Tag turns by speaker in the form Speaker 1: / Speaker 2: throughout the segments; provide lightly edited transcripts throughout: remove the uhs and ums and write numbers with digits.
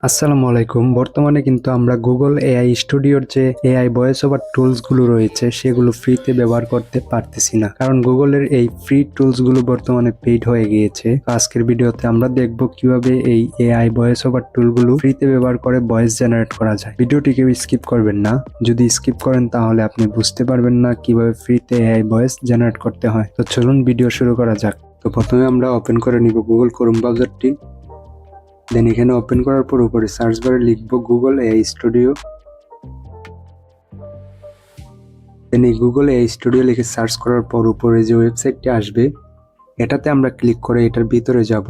Speaker 1: আসসালামু আলাইকুম। বর্তমানে কিন্তু আমরা গুগল এআই স্টুডিওর যে এআই ভয়েস ওভার টুলস গুলো রয়েছে সেগুলো ফ্রিতে ব্যবহার করতে পারতেছি না, কারণ গুগলের এই ফ্রি টুলস গুলো বর্তমানে পেইড হয়ে গিয়েছে। আজকের ভিডিওতে আমরা দেখব কিভাবে এই এআই ভয়েস ওভার টুল গুলো ফ্রিতে ব্যবহার করে ভয়েস জেনারেট করা যায়। ভিডিওটি কেউ স্কিপ করবেন না, যদি স্কিপ করেন তাহলে আপনি বুঝতে পারবেন না কিভাবে ফ্রিতে এআই ভয়েস জেনারেট করতে হয়। তো চলুন ভিডিও শুরু করা যাক। তো প্রথমে আমরা ওপেন করে নিব গুগল ক্রোম ব্রাউজারটি। দেন এখানে ওপেন করার পর উপরে সার্চ বারে লিখব গুগল এআই স্টুডিও। দেন এই গুগল এআই স্টুডিও লিখে সার্চ করার পর উপরে যে ওয়েবসাইটটি আসবে এটাতে আমরা ক্লিক করে এটার ভিতরে যাব।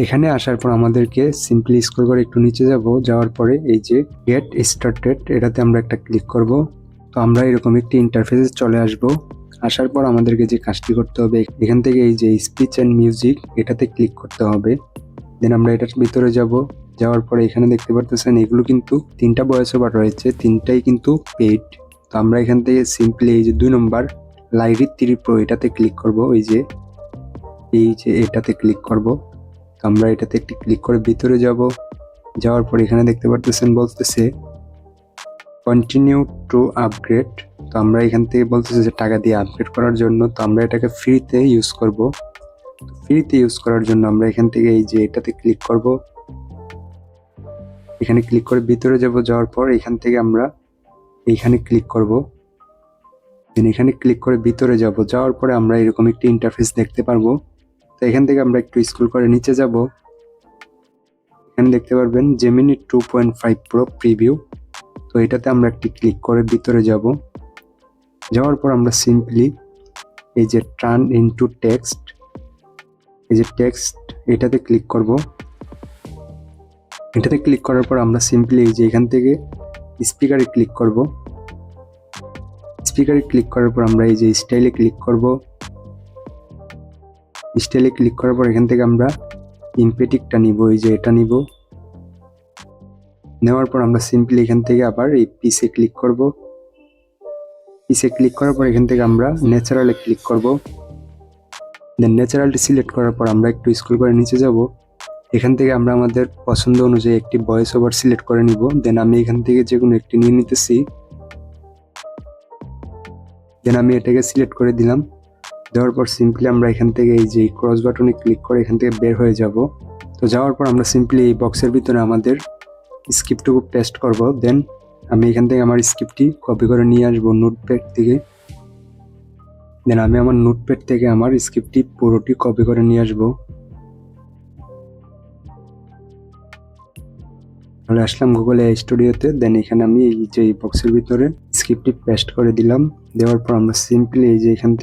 Speaker 1: এখানে আসার পর আমাদেরকে সিম্পলি স্ক্রল করে একটু নিচে যাওয়ার পরে এই যে গেট স্টার্টেড এটাতে আমরা একটা ক্লিক করব। তো আমরা এরকম একটি ইন্টারফেসে চলে আসব। আসার পর আমাদেরকে যে কাজটি করতে হবে, এখান থেকে এই যে স্পিচ অ্যান্ড মিউজিক এটাতে ক্লিক করতে হবে। দেন আমরা এটার ভিতরে যাওয়ার পরে এখানে দেখতে পারতেছেন এগুলো কিন্তু তিনটা ভয়েস ওভার রয়েছে, তিনটাই কিন্তু পেইড। তো আমরা এখান থেকে সিম্পলি এই যে 2 নম্বর লাইরি 3 প্রো এটাতে ক্লিক করব। এই যে এটাতে ক্লিক করব। তো আমরা এটাতে একটি ক্লিক করে ভিতরে যাওয়ার পর এখানে দেখতে পারতেছেন বলতেছে কন্টিনিউ টু আপগ্রেড। তো আমরা এখান থেকে বলতেছে যে টাকা দিয়ে আপগ্রেড করার জন্য। তো আমরা এটাকে ফ্রিতে ইউজ করব। ফ্রিতে ইউজ করার জন্য আমরা এখান থেকে এই যে এটাতে ক্লিক করব। এখানে ক্লিক করে ভিতরে যাওয়ার পর এখান থেকে আমরা এইখানে ক্লিক করব। দেন এখানে ক্লিক করে ভিতরে যাওয়ার পরে আমরা এরকম একটি ইন্টারফেস দেখতে পারবো। তো এখান থেকে আমরা একটু স্ক্রল করে নিচে যাব। এখানে দেখতে পারবেন জেমিনি 2.5 প্রো প্রিভিউ। তো এটাতে আমরা একটি ক্লিক করে ভিতরে যাওয়ার পর আমরা সিম্পলি এই যে টার্ন ইনটু টেক্সট, এই যে টেক্সট এটাতে ক্লিক করব। এটাতে ক্লিক করার পর আমরা সিম্পলি এই যে এখান থেকে স্পিকারে ক্লিক করব। স্পিকারে ক্লিক করার পর আমরা এই যে স্টাইলে ক্লিক করব। স্টাইলে ক্লিক করার পর এখান থেকে আমরা ইমপেটিকটা নিব, এই যে এটা নিব। নেওয়ার পর আমরা সিম্পলি এখান থেকে আবার এই পিসে ক্লিক করব। পিসে ক্লিক করার পর এখান থেকে আমরা ন্যাচারালে ক্লিক করব। দেন ন্যাচারালটি সিলেক্ট করার পর আমরা একটু স্ক্রল করে নিচে যাব। এখান থেকে আমরা আমাদের পছন্দ অনুযায়ী একটি ভয়েস ওভার সিলেক্ট করে নিব। দেন আমি এখান থেকে যে কোনো একটি নিয়ে নিতেছি। দেন আমি এটাকে সিলেক্ট করে দিলাম। দেওয়ার পর সিম্পলি আমরা এখান থেকে এই যে ক্রস বাটনে ক্লিক করে এখান থেকে বের হয়ে যাব। তো যাওয়ার পর আমরা সিম্পলি এই বক্সের ভিতরে আমাদের স্ক্রিপ্টটুকু পেস্ট করব। দেন আমি এখান থেকে আমার স্ক্রিপ্টটি কপি করে নিয়ে আসবো নোটপ্যাড থেকে। দেন আমি আমার নোটপ্যাড থেকে আমার স্ক্রিপ্টটি পুরোটি কপি করে নিয়ে আসবো। তাহলে আসলাম গুগল এআই স্টুডিওতে। দেন এখানে আমি এই যে বক্সের ভিতরে স্ক্রিপ্টটি পেস্ট করে দিলাম। দেওয়ার পর আমরা সিম্পলি এই যে এখানে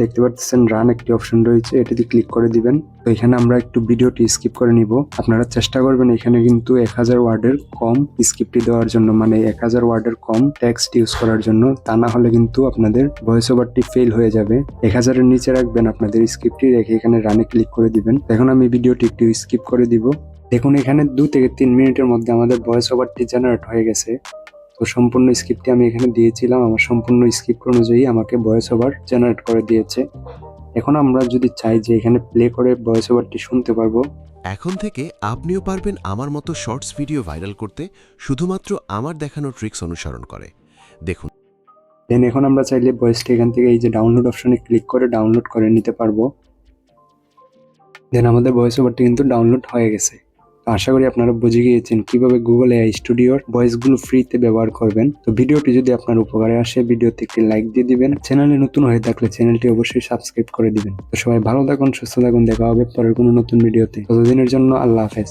Speaker 1: দেখতে পাচ্ছেন রান একটি অপশন রয়েছে, এটাতে ক্লিক করে দিবেন। তো এখানে আমরা একটু ভিডিওটি স্কিপ করে নিব। আপনারা চেষ্টা করবেন এখানে কিন্তু 1000 ওয়ার্ডের কম স্ক্রিপ্টটি দেওয়ার জন্য, মানে 1000 ওয়ার্ডের কম টেক্সট ইউজ করার জন্য। তা না হলে কিন্তু আপনাদের ভয়েস ওভারটি ফেল হয়ে যাবে। 1000 এর নিচে রাখবেন আপনাদের স্ক্রিপ্টটি, রেখে এখানে রানে ক্লিক করে দিবেন। এখন আমি ভিডিওটি একটু স্কিপ করে দিব। দেখুন এখানে 2 থেকে 3 মিনিটের মধ্যে আমাদের ভয়েস ওভারটি জেনারেট হয়ে গেছে। তো সম্পূর্ণ স্ক্রিপ্টটি আমি এখানে দিয়েছিলাম, আমার সম্পূর্ণ স্ক্রিপ্ট অনুযায়ী আমাকে ভয়েস ওভার জেনারেট করে দিয়েছে। এখন আমরা যদি চাই যে এখানে প্লে করে ভয়েস ওভারটি শুনতে পারবো।
Speaker 2: এখন থেকে আপনিও পারবেন আমার মতো শর্টস ভিডিও ভাইরাল করতে, শুধুমাত্র আমার দেখানো ট্রিক্স অনুসরণ করে। দেখুন
Speaker 1: দেন এখন আমরা চাইলে ভয়েসটি এখান থেকে এই যে ডাউনলোড অপশনে ক্লিক করে ডাউনলোড করে নিতে পারবো। দেন আমাদের ভয়েস ওভারটি কিন্তু ডাউনলোড হয়ে গেছে। তো আশা করি আপনারা বুঝে গিয়েছেন কিভাবে গুগল এআই স্টুডিওর ভয়েসগুলো ফ্রিতে ব্যবহার করবেন। তো ভিডিওটি যদি আপনার উপকারে আসে ভিডিওতে একটি লাইক দিয়ে দিবেন। চ্যানেলে নতুন হয়ে থাকলে চ্যানেলটি অবশ্যই সাবস্ক্রাইব করে দিবেন। তো সবাই ভালো থাকুন, সুস্থ থাকুন, দেখা হবে পরের কোনো নতুন ভিডিওতে। ততদিনের জন্য আল্লাহ হাফেজ।